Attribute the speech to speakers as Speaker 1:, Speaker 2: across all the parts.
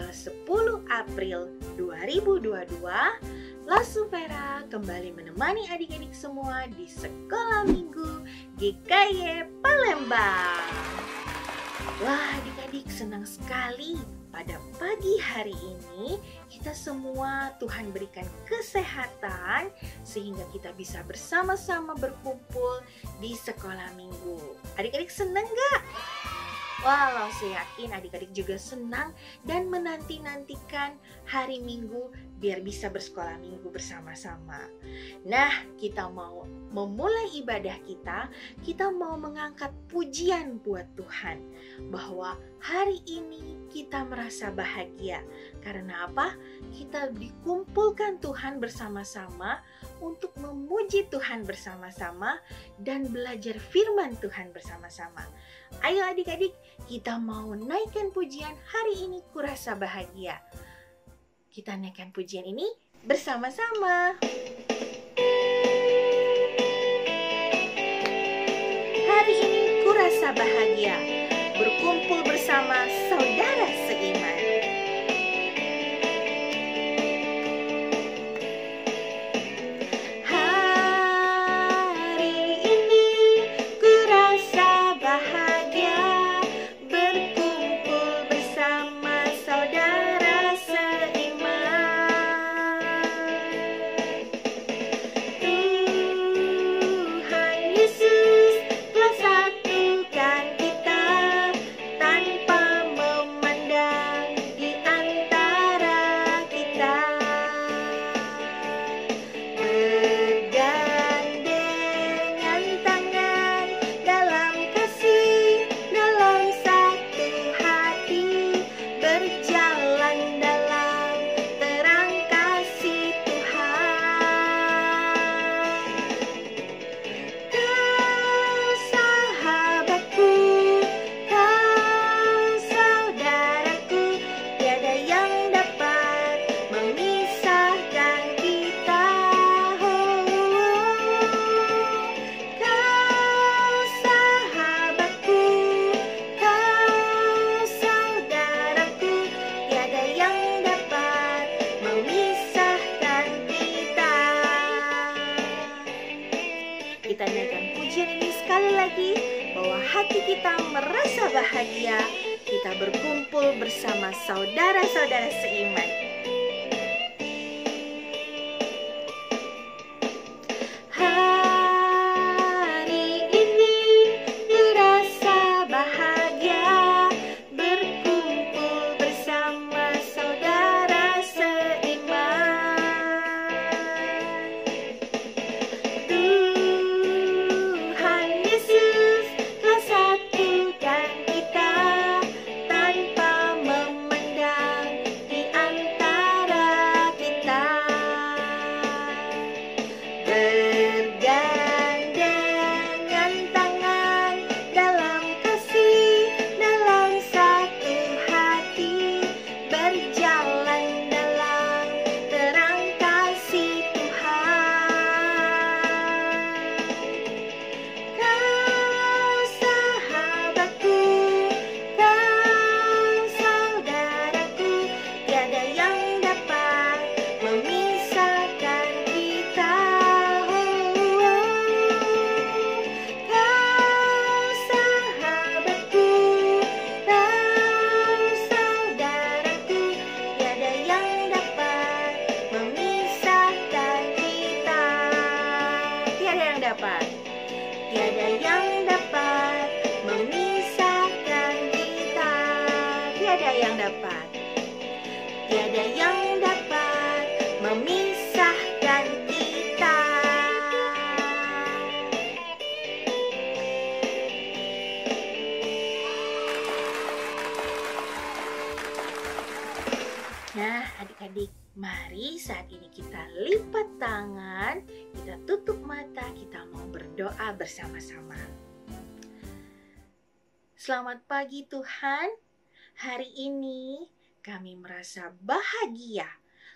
Speaker 1: tanggal 10 April 2022, Lasuvera kembali menemani adik-adik semua di Sekolah Minggu GKY Palembang. Wah, adik-adik senang sekali pada pagi hari ini kita semua Tuhan berikan kesehatan sehingga kita bisa bersama-sama berkumpul di Sekolah Minggu. Adik-adik senang gak? Walau saya yakin adik-adik juga senang dan menanti-nantikan hari Minggu biar bisa bersekolah Minggu bersama-sama. Nah, kita mau memulai ibadah kita mau mengangkat pujian buat Tuhan. Bahwa hari ini kita merasa bahagia. Karena apa? Kita dikumpulkan Tuhan bersama-sama untuk memuji Tuhan bersama-sama dan belajar firman Tuhan bersama-sama. Ayo adik-adik, kita mau naikkan pujian hari ini kurasa bahagia. Kita naikkan pujian ini bersama-sama. Hari ini kurasa bahagia, berkumpul bersama saudara seiman. Kita naikkan pujian ini sekali lagi bahwa hati kita merasa bahagia. Kita berkumpul bersama saudara-saudara seiman. Tiada yang dapat memisahkan kita. Tiada yang dapat memisahkan kita. Nah, adik-adik, mari saat ini kita lipat tangan, kita tutup mata, kita mau berdoa bersama-sama. Selamat pagi Tuhan, hari ini kami merasa bahagia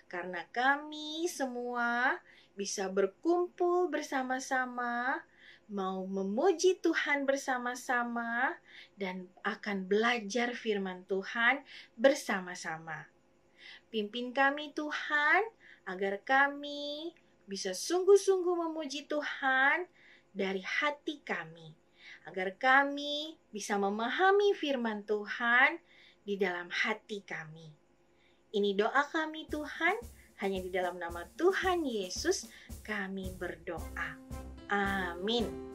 Speaker 1: karena kami semua bisa berkumpul bersama-sama, mau memuji Tuhan bersama-sama, dan akan belajar firman Tuhan bersama-sama. Pimpin kami Tuhan, agar kami bisa sungguh-sungguh memuji Tuhan dari hati kami. Agar kami bisa memahami firman Tuhan di dalam hati kami. Ini doa kami Tuhan, hanya di dalam nama Tuhan Yesus kami berdoa. Amin.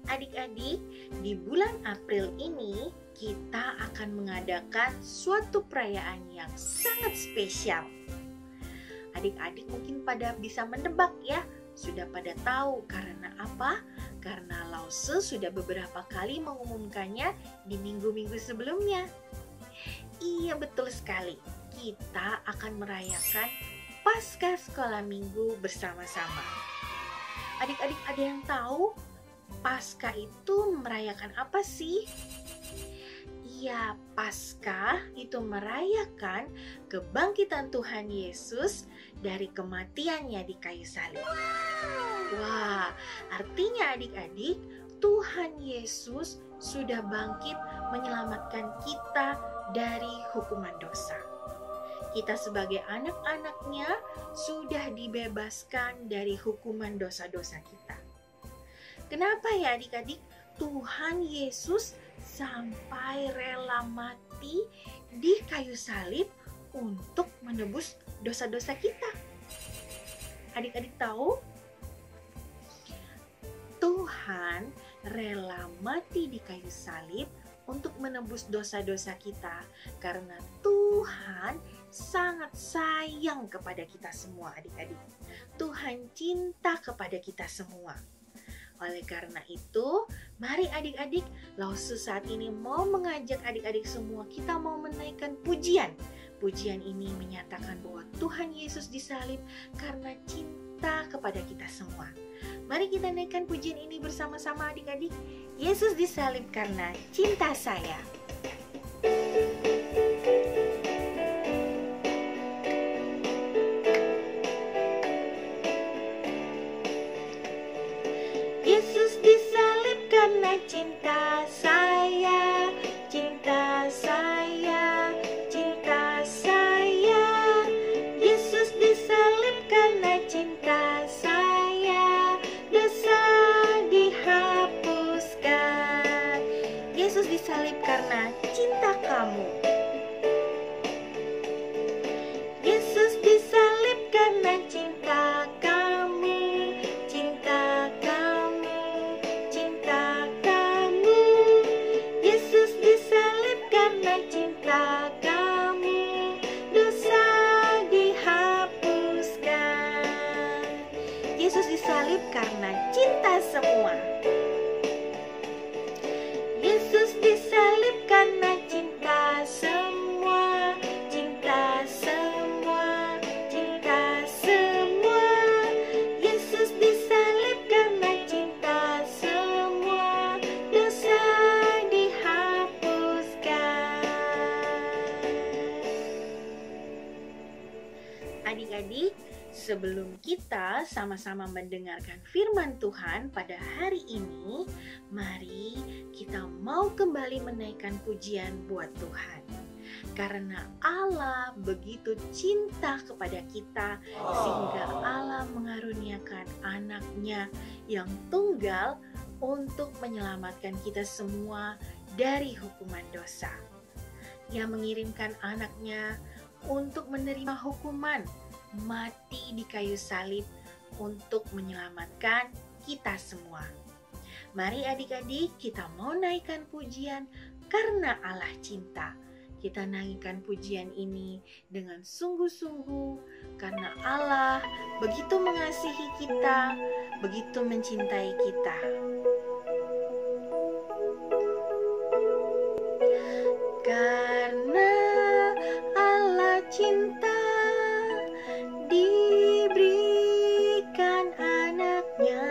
Speaker 1: Adik-adik, di bulan April ini kita akan mengadakan suatu perayaan yang sangat spesial. Adik-adik mungkin pada bisa menebak ya, sudah pada tahu karena apa? Karena Lause sudah beberapa kali mengumumkannya di minggu-minggu sebelumnya. Iya, betul sekali. Kita akan merayakan Paskah Sekolah Minggu bersama-sama. Adik-adik ada yang tahu Paskah itu merayakan apa sih? Iya, Paskah itu merayakan kebangkitan Tuhan Yesus dari kematiannya di kayu salib. Wah, artinya adik-adik, Tuhan Yesus sudah bangkit menyelamatkan kita dari hukuman dosa. Kita sebagai anak-anaknya sudah dibebaskan dari hukuman dosa-dosa kita. Kenapa ya adik-adik? Tuhan Yesus sampai rela mati di kayu salib untuk menebus dosa-dosa kita. Adik-adik tahu? Tuhan rela mati di kayu salib untuk menebus dosa-dosa kita karena Tuhan sangat sayang kepada kita semua adik-adik. Tuhan cinta kepada kita semua. Oleh karena itu, mari adik-adik, Lause saat ini mau mengajak adik-adik semua, kita mau menaikkan pujian. Pujian ini menyatakan bahwa Tuhan Yesus disalib karena cinta kepada kita semua. Mari kita naikkan pujian ini bersama-sama adik-adik. Yesus disalib karena cinta saya. Yesus disalib karena cinta saya, cinta saya, cinta saya. Yesus disalib karena cinta saya, dosa dihapuskan. Yesus disalib karena cinta kamu. Yesus disalib karena cinta kamu, cinta kamu, cinta kamu. Yesus disalib karena cinta kamu, dosa dihapuskan. Yesus disalib karena cinta semua. Yesus disalib karena cinta semua, cinta semua, cinta semua. Yesus disalib karena cinta semua, dosa dihapuskan. Adik-adik, sebelum kita sama-sama mendengarkan firman Tuhan pada hari ini, mari kita mau kembali menaikkan pujian buat Tuhan. Karena Allah begitu cinta kepada kita, sehingga Allah mengaruniakan anaknya yang tunggal untuk menyelamatkan kita semua dari hukuman dosa. Dia mengirimkan anaknya untuk menerima hukuman mati di kayu salib untuk menyelamatkan kita semua. Mari adik-adik, kita mau naikkan pujian karena Allah cinta. Kita naikkan pujian ini dengan sungguh-sungguh karena Allah begitu mengasihi kita, begitu mencintai kita. Karena Allah cinta, diberikan anaknya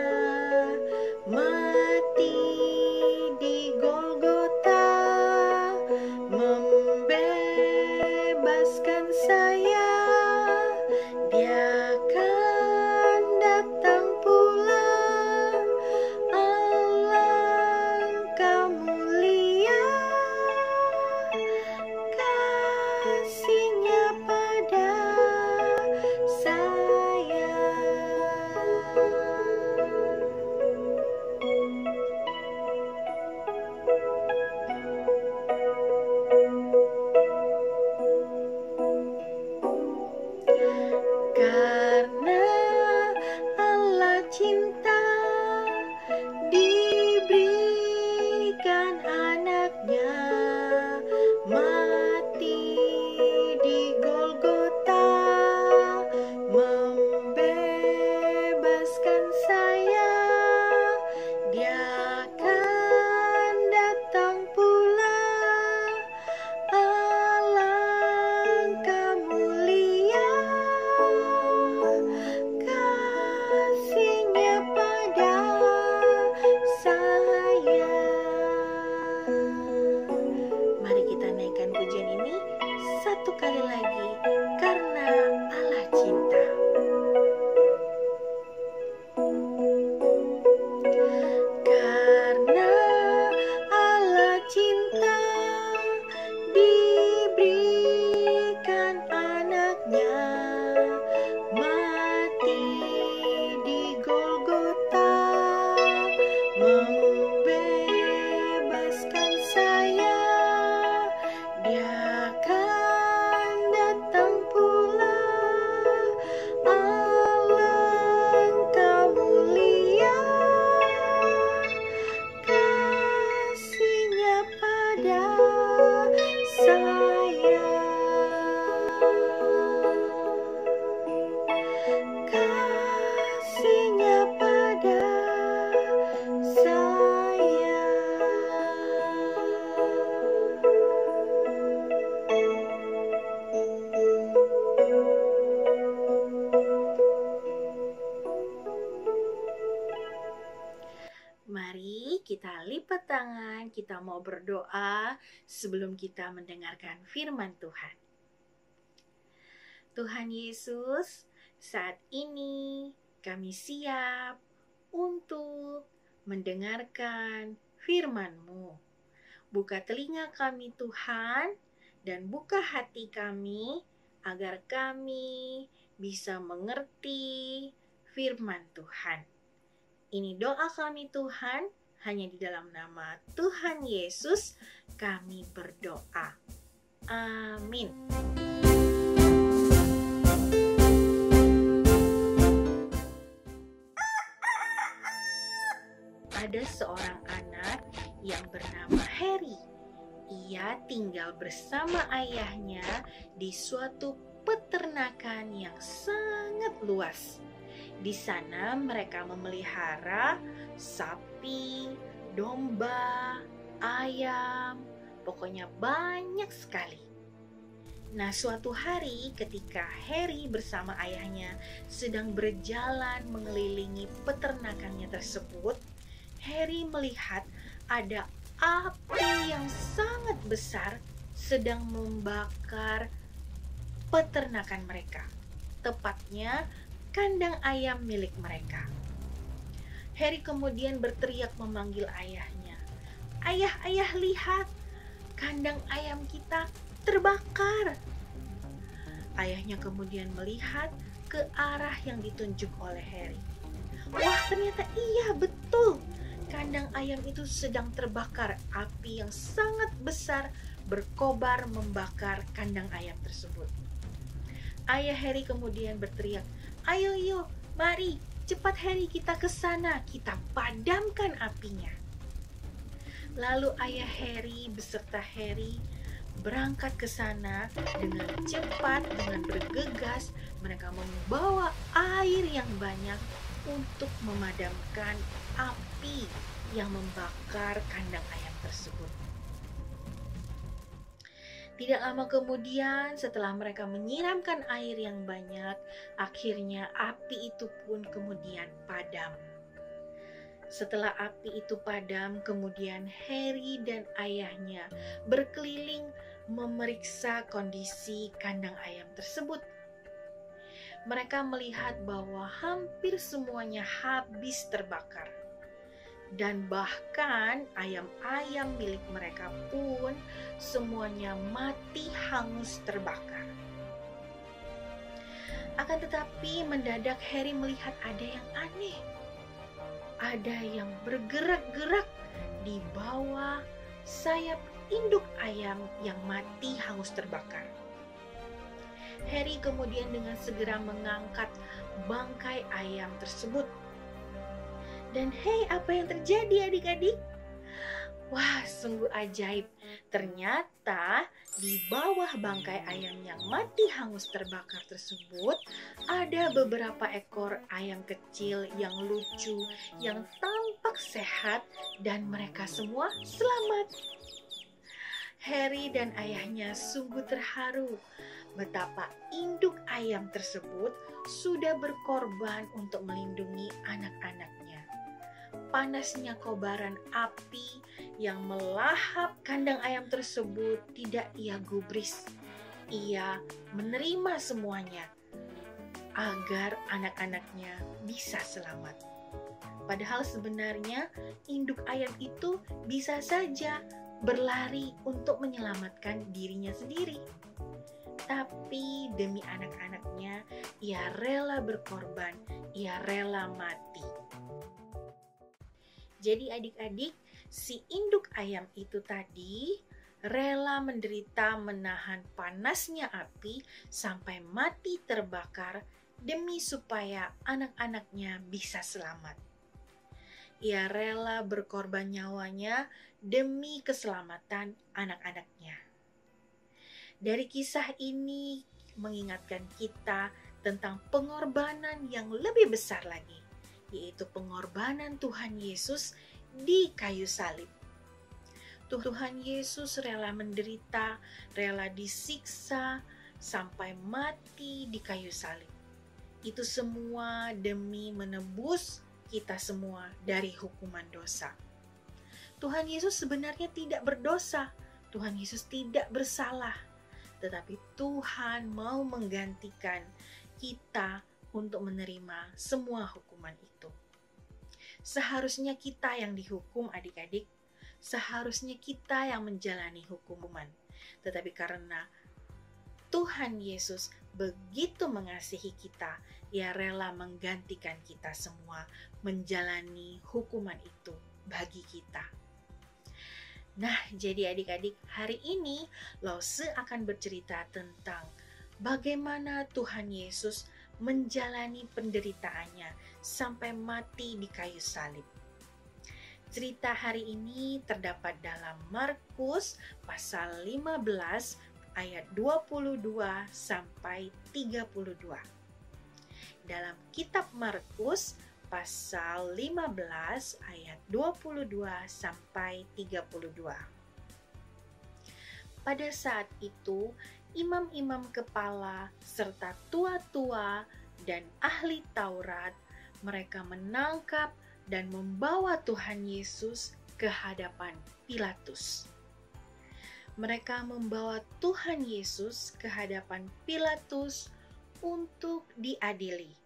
Speaker 1: mati di Golgota, membebaskan saya. Dia akan datang pula, alangkah mulia cinta diberikan anaknya mati di Golgota, membebaskan saya. Dia akan datang pula. Alangkah mulia kasih-Nya pada saya. Mari kita naikkan pujian ini satu kali lagi, karena Allah cinta. Karena Allah cinta, diberikan anaknya mati di Golgota, membebaskan saya. Dia akan datang pula. Alangkah mulia kasih-Nya pada saya. Kasih-Nya pada saya. Mari kita lipat tangan, kita mau berdoa sebelum kita mendengarkan firman Tuhan. Tuhan Yesus, saat ini kami siap untuk mendengarkan firman-Mu. Buka telinga kami Tuhan, dan buka hati kami agar kami bisa mengerti firman Tuhan. Ini doa kami Tuhan, hanya di dalam nama Tuhan Yesus kami berdoa. Amin. Ada seorang anak yang bernama Harry. Ia tinggal bersama ayahnya di suatu peternakan yang sangat luas. Di sana mereka memelihara sapi, domba, ayam, pokoknya banyak sekali. Nah, suatu hari ketika Harry bersama ayahnya sedang berjalan mengelilingi peternakannya tersebut, Harry melihat ada api yang sangat besar sedang membakar peternakan mereka. Tepatnya kandang ayam milik mereka. Harry kemudian berteriak memanggil ayahnya. "Ayah, ayah, lihat! Kandang ayam kita terbakar!" Ayahnya kemudian melihat ke arah yang ditunjuk oleh Harry. Wah, ternyata iya, betul! Kandang ayam itu sedang terbakar. Api yang sangat besar berkobar membakar kandang ayam tersebut. Ayah Harry kemudian berteriak, "Ayo, mari, cepat Harry, kita ke sana, kita padamkan apinya." Lalu ayah Harry beserta Harry berangkat ke sana dengan cepat, dengan bergegas. Mereka membawa air yang banyak untuk memadamkan api yang membakar kandang ayam tersebut. Tidak lama kemudian, setelah mereka menyiramkan air yang banyak, akhirnya api itu pun kemudian padam. Setelah api itu padam, kemudian Harry dan ayahnya berkeliling memeriksa kondisi kandang ayam tersebut. Mereka melihat bahwa hampir semuanya habis terbakar. Dan bahkan ayam-ayam milik mereka pun semuanya mati hangus terbakar. Akan tetapi mendadak Harry melihat ada yang aneh. Ada yang bergerak-gerak di bawah sayap induk ayam yang mati hangus terbakar. Harry kemudian dengan segera mengangkat bangkai ayam tersebut. Dan hei, apa yang terjadi adik-adik? Wah, sungguh ajaib. Ternyata di bawah bangkai ayam yang mati hangus terbakar tersebut ada beberapa ekor ayam kecil yang lucu, yang tampak sehat, dan mereka semua selamat. Harry dan ayahnya sungguh terharu betapa induk ayam tersebut sudah berkorban untuk melindungi anak-anaknya. Panasnya kobaran api yang melahap kandang ayam tersebut tidak ia gubris. Ia menerima semuanya agar anak-anaknya bisa selamat. Padahal sebenarnya induk ayam itu bisa saja berlari untuk menyelamatkan dirinya sendiri. Tapi demi anak-anaknya, ia rela berkorban, ia rela mati. Jadi adik-adik, si induk ayam itu tadi rela menderita menahan panasnya api sampai mati terbakar demi supaya anak-anaknya bisa selamat. Ia rela berkorban nyawanya demi keselamatan anak-anaknya. Dari kisah ini mengingatkan kita tentang pengorbanan yang lebih besar lagi, yaitu pengorbanan Tuhan Yesus di kayu salib. Tuhan Yesus rela menderita, rela disiksa, sampai mati di kayu salib. Itu semua demi menebus kita semua dari hukuman dosa. Tuhan Yesus sebenarnya tidak berdosa, Tuhan Yesus tidak bersalah, tetapi Tuhan mau menggantikan kita untuk menerima semua hukuman itu. Seharusnya kita yang dihukum adik-adik, seharusnya kita yang menjalani hukuman. Tetapi karena Tuhan Yesus begitu mengasihi kita, Ia rela menggantikan kita semua menjalani hukuman itu bagi kita. Nah, jadi adik-adik, hari ini Lose akan bercerita tentang bagaimana Tuhan Yesus menjalani penderitaannya sampai mati di kayu salib. Cerita hari ini terdapat dalam Markus pasal 15 ayat 22 sampai 32. Dalam kitab Markus pasal 15 ayat 22 sampai 32. Pada saat itu, imam-imam kepala serta tua-tua dan ahli Taurat, mereka menangkap dan membawa Tuhan Yesus ke hadapan Pilatus. Mereka membawa Tuhan Yesus ke hadapan Pilatus untuk diadili.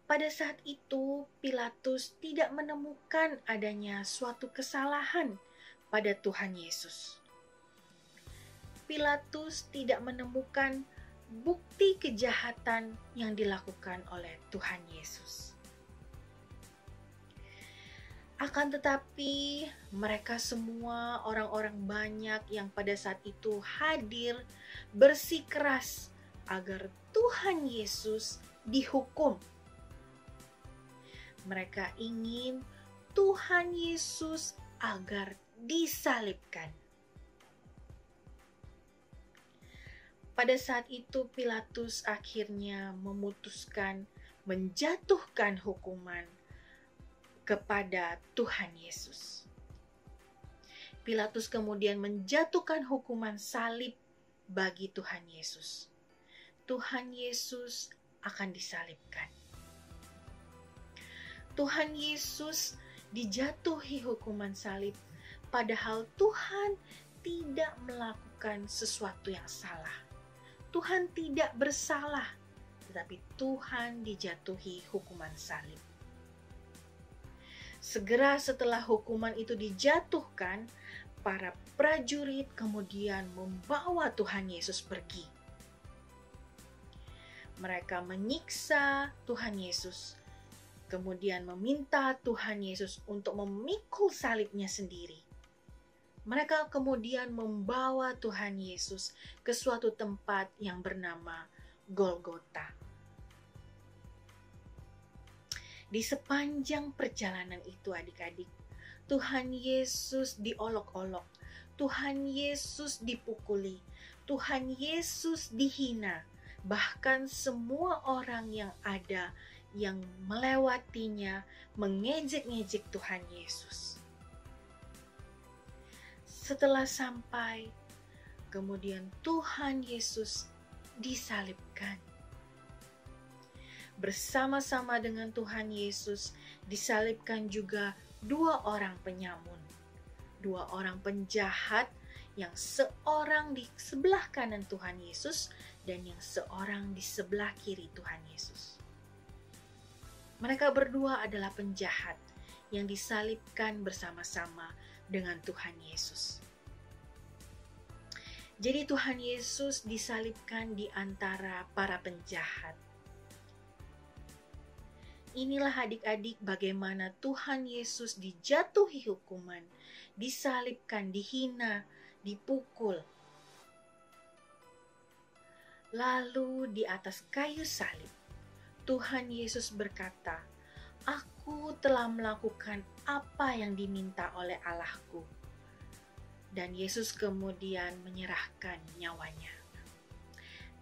Speaker 1: Pada saat itu, Pilatus tidak menemukan adanya suatu kesalahan pada Tuhan Yesus. Pilatus tidak menemukan bukti kejahatan yang dilakukan oleh Tuhan Yesus. Akan tetapi, mereka semua orang-orang banyak yang pada saat itu hadir bersikeras agar Tuhan Yesus dihukum. Mereka ingin Tuhan Yesus agar disalibkan. Pada saat itu Pilatus akhirnya memutuskan menjatuhkan hukuman kepada Tuhan Yesus. Pilatus kemudian menjatuhkan hukuman salib bagi Tuhan Yesus. Tuhan Yesus akan disalibkan. Tuhan Yesus dijatuhi hukuman salib, padahal Tuhan tidak melakukan sesuatu yang salah. Tuhan tidak bersalah, tetapi Tuhan dijatuhi hukuman salib. Segera setelah hukuman itu dijatuhkan, para prajurit kemudian membawa Tuhan Yesus pergi. Mereka menyiksa Tuhan Yesus, kemudian meminta Tuhan Yesus untuk memikul salibnya sendiri. Mereka kemudian membawa Tuhan Yesus ke suatu tempat yang bernama Golgota. Di sepanjang perjalanan itu adik-adik, Tuhan Yesus diolok-olok, Tuhan Yesus dipukuli, Tuhan Yesus dihina. Bahkan semua orang yang ada yang melewatinya mengejek-ngejek Tuhan Yesus. Setelah sampai, kemudian Tuhan Yesus disalibkan. Bersama-sama dengan Tuhan Yesus disalibkan juga 2 orang penyamun, 2 orang penjahat, yang seorang di sebelah kanan Tuhan Yesus dan yang seorang di sebelah kiri Tuhan Yesus. Mereka berdua adalah penjahat yang disalibkan bersama-sama dengan Tuhan Yesus. Jadi Tuhan Yesus disalibkan di antara para penjahat. Inilah adik-adik bagaimana Tuhan Yesus dijatuhi hukuman, disalibkan, dihina, dipukul. Lalu di atas kayu salib, Tuhan Yesus berkata, "Aku telah melakukan apa yang diminta oleh Allahku." Dan Yesus kemudian menyerahkan nyawanya.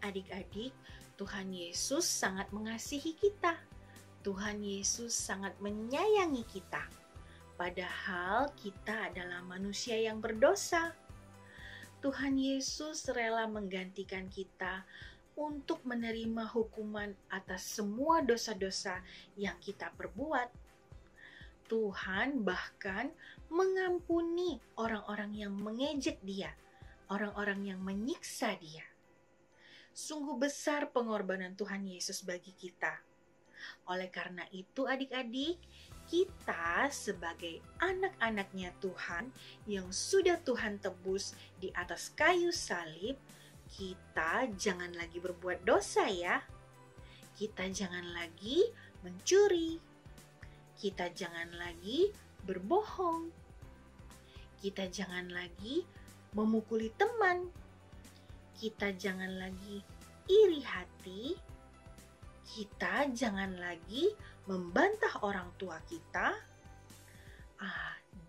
Speaker 1: Adik-adik, Tuhan Yesus sangat mengasihi kita. Tuhan Yesus sangat menyayangi kita, padahal kita adalah manusia yang berdosa. Tuhan Yesus rela menggantikan kita untuk menerima hukuman atas semua dosa-dosa yang kita perbuat. Tuhan bahkan mengampuni orang-orang yang mengejek Dia, orang-orang yang menyiksa Dia. Sungguh besar pengorbanan Tuhan Yesus bagi kita. Oleh karena itu adik-adik, kita sebagai anak-anaknya Tuhan yang sudah Tuhan tebus di atas kayu salib, kita jangan lagi berbuat dosa ya. Kita jangan lagi mencuri. Kita jangan lagi berbohong. Kita jangan lagi memukuli teman. Kita jangan lagi iri hati. Kita jangan lagi membantah orang tua kita,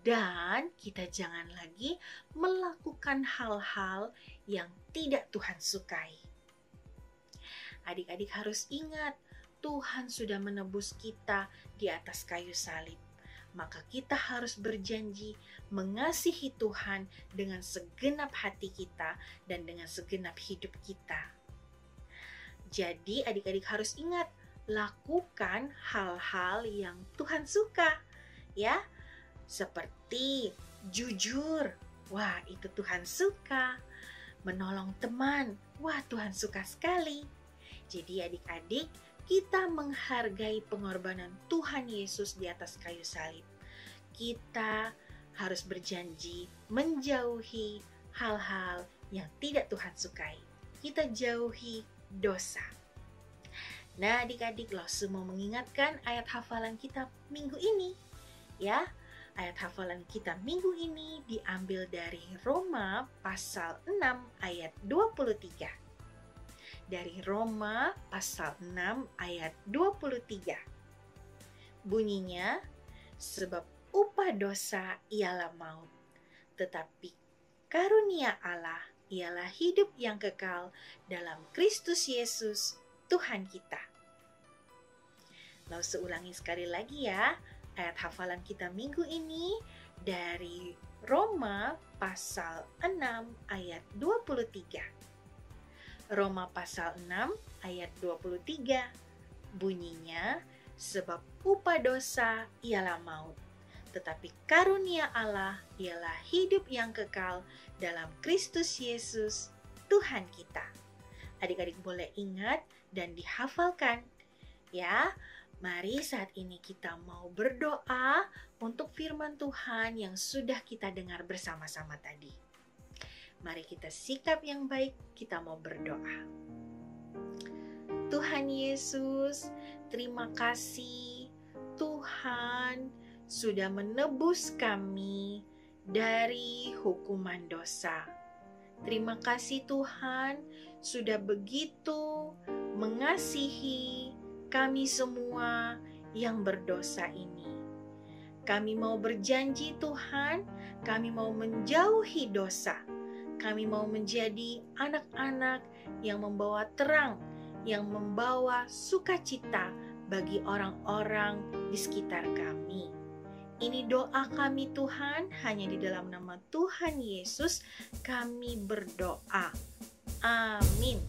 Speaker 1: dan kita jangan lagi melakukan hal-hal yang tidak Tuhan sukai. Adik-adik harus ingat, Tuhan sudah menebus kita di atas kayu salib. Maka kita harus berjanji mengasihi Tuhan dengan segenap hati kita dan dengan segenap hidup kita. Jadi adik-adik harus ingat, lakukan hal-hal yang Tuhan suka, ya. Seperti jujur, wah itu Tuhan suka. Menolong teman, wah Tuhan suka sekali. Jadi adik-adik, kita menghargai pengorbanan Tuhan Yesus di atas kayu salib. Kita harus berjanji menjauhi hal-hal yang tidak Tuhan sukai. Kita jauhi dosa. Nah, adik-adik, Losu mau mengingatkan ayat hafalan kita minggu ini. Ya, ayat hafalan kita minggu ini diambil dari Roma pasal 6 ayat 23. Dari Roma pasal 6 ayat 23. Bunyinya, sebab upah dosa ialah maut, tetapi karunia Allah ialah hidup yang kekal dalam Kristus Yesus, Tuhan kita. Lalu seulangi sekali lagi ya, ayat hafalan kita minggu ini dari Roma pasal 6 ayat 23. Roma pasal 6 ayat 23. Bunyinya, sebab upah dosa ialah maut, tetapi karunia Allah ialah hidup yang kekal dalam Kristus Yesus, Tuhan kita. Adik-adik boleh ingat dan dihafalkan. Ya, mari saat ini kita mau berdoa untuk firman Tuhan yang sudah kita dengar bersama-sama tadi. Mari kita sikap yang baik, kita mau berdoa. Tuhan Yesus, terima kasih Tuhan sudah menebus kami dari hukuman dosa. Terima kasih Tuhan sudah begitu mengasihi kami semua yang berdosa ini. Kami mau berjanji Tuhan, kami mau menjauhi dosa. Kami mau menjadi anak-anak yang membawa terang, yang membawa sukacita bagi orang-orang di sekitar kami. Ini doa kami Tuhan, hanya di dalam nama Tuhan Yesus kami berdoa. Amin.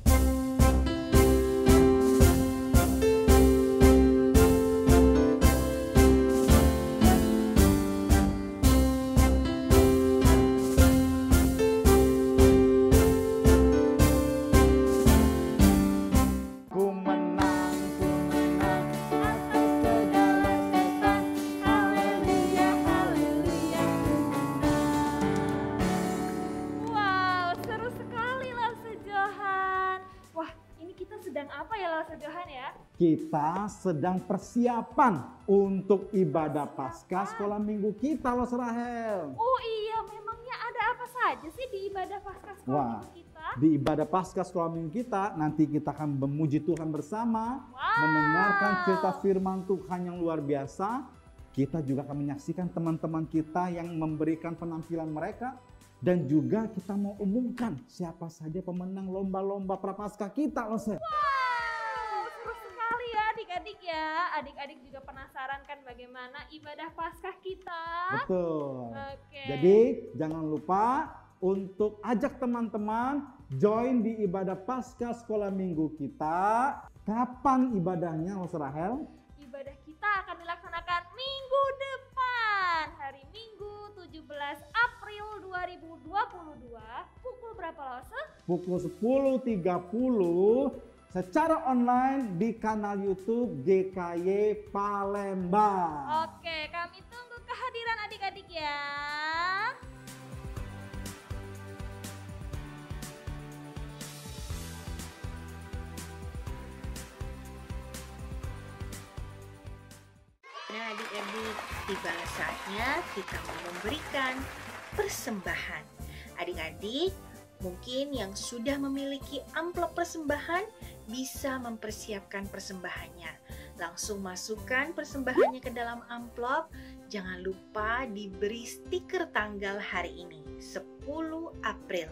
Speaker 2: Kita sedang persiapan untuk ibadah Paskah sekolah minggu kita, loh Rahel.
Speaker 3: Oh iya, memangnya ada apa saja sih di ibadah Paskah sekolah minggu kita?
Speaker 2: Di ibadah Paskah sekolah minggu kita, nanti kita akan memuji Tuhan bersama, mendengarkan cerita firman Tuhan yang luar biasa. Kita juga akan menyaksikan teman-teman kita yang memberikan penampilan mereka. Dan juga kita mau umumkan siapa saja pemenang lomba-lomba Prapaskah kita, loh Seth.
Speaker 3: Adik-adik ya, adik-adik juga penasaran kan bagaimana ibadah Paskah kita?
Speaker 2: Betul.
Speaker 3: Oke.
Speaker 2: Jadi jangan lupa untuk ajak teman-teman join di ibadah Paskah sekolah minggu kita. Kapan ibadahnya, Mas Rahel?
Speaker 3: Ibadah kita akan dilaksanakan minggu depan, hari Minggu 17 April 2022. Pukul berapa, Lose?
Speaker 2: Pukul 10.30. Secara online di kanal YouTube GKY Palembang.
Speaker 3: Oke, kami tunggu kehadiran adik-adik ya.
Speaker 1: Nah adik-adik, tibalah saatnya kita mau memberikan persembahan. Adik-adik, mungkin yang sudah memiliki amplop persembahan bisa mempersiapkan persembahannya. Langsung masukkan persembahannya ke dalam amplop. Jangan lupa diberi stiker tanggal hari ini, 10 April.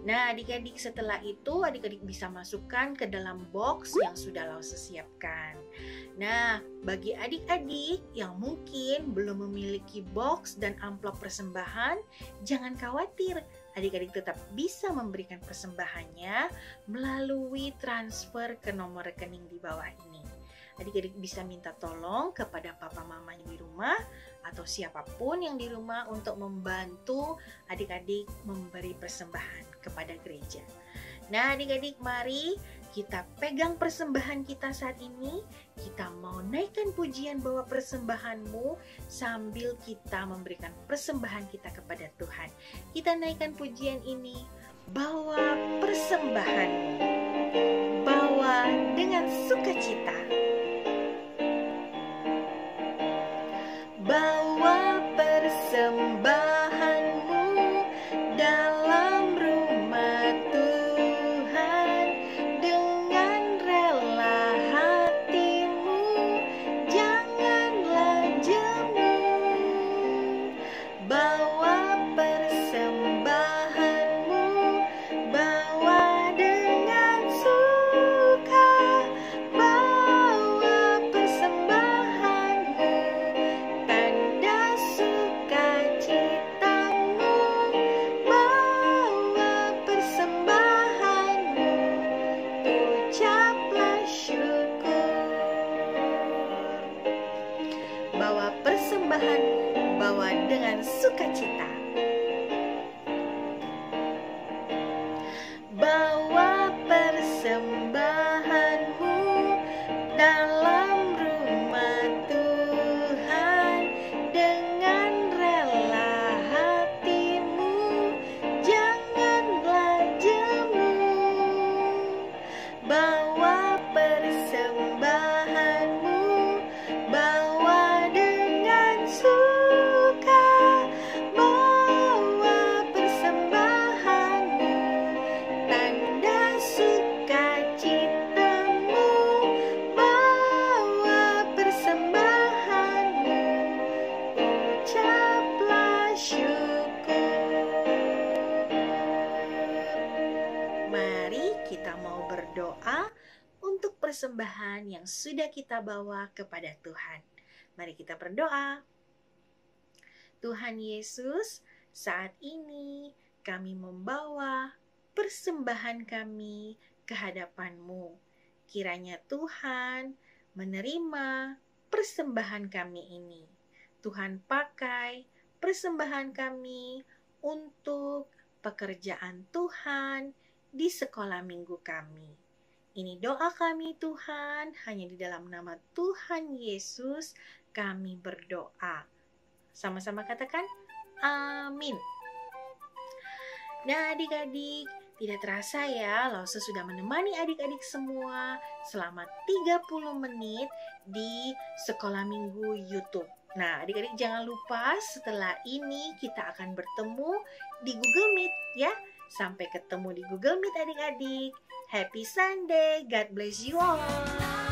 Speaker 1: Nah adik-adik, setelah itu adik-adik bisa masukkan ke dalam box yang sudah Lause siapkan. Nah bagi adik-adik yang mungkin belum memiliki box dan amplop persembahan, jangan khawatir. Adik-adik tetap bisa memberikan persembahannya melalui transfer ke nomor rekening di bawah ini. Adik-adik bisa minta tolong kepada papa mamanya di rumah atau siapapun yang di rumah untuk membantu adik-adik memberi persembahan kepada gereja. Nah adik-adik, mari kita pegang persembahan kita saat ini. Kita mau naikkan pujian bawa persembahanmu sambil kita memberikan persembahan kita kepada Tuhan. Kita naikkan pujian ini, bawa persembahanmu, bawa dengan sukacita. Bawa persembahanmu dalam rumah Tuhan dengan rela hatimu, janganlah jemu. Bawa persembahanmu, bawa dengan suka, bawa persembahanmu, tanda sukacitamu, bawa persembahanmu, ucaplah syukur. Bawa persembahanmu, bawa dengan sukacita. Bawa persembahanmu dalam rumah Tuhan dengan rela hatimu, janganlah jemu. Bawa persembahanmu, bawa dengan suka, bawa persembahan yang sudah kita bawa kepada Tuhan. Mari kita berdoa. Tuhan Yesus, saat ini kami membawa persembahan kami ke hadapan-Mu. Kiranya Tuhan menerima persembahan kami ini. Tuhan pakai persembahan kami untuk pekerjaan Tuhan di sekolah minggu kami. Ini doa kami Tuhan, hanya di dalam nama Tuhan Yesus kami berdoa. Sama-sama katakan amin. Nah adik-adik, tidak terasa ya, Lause sudah menemani adik-adik semua selama 30 menit di sekolah minggu YouTube. Nah adik-adik jangan lupa setelah ini kita akan bertemu di Google Meet ya. Sampai ketemu di Google Meet adik-adik. Happy Sunday, God bless you all.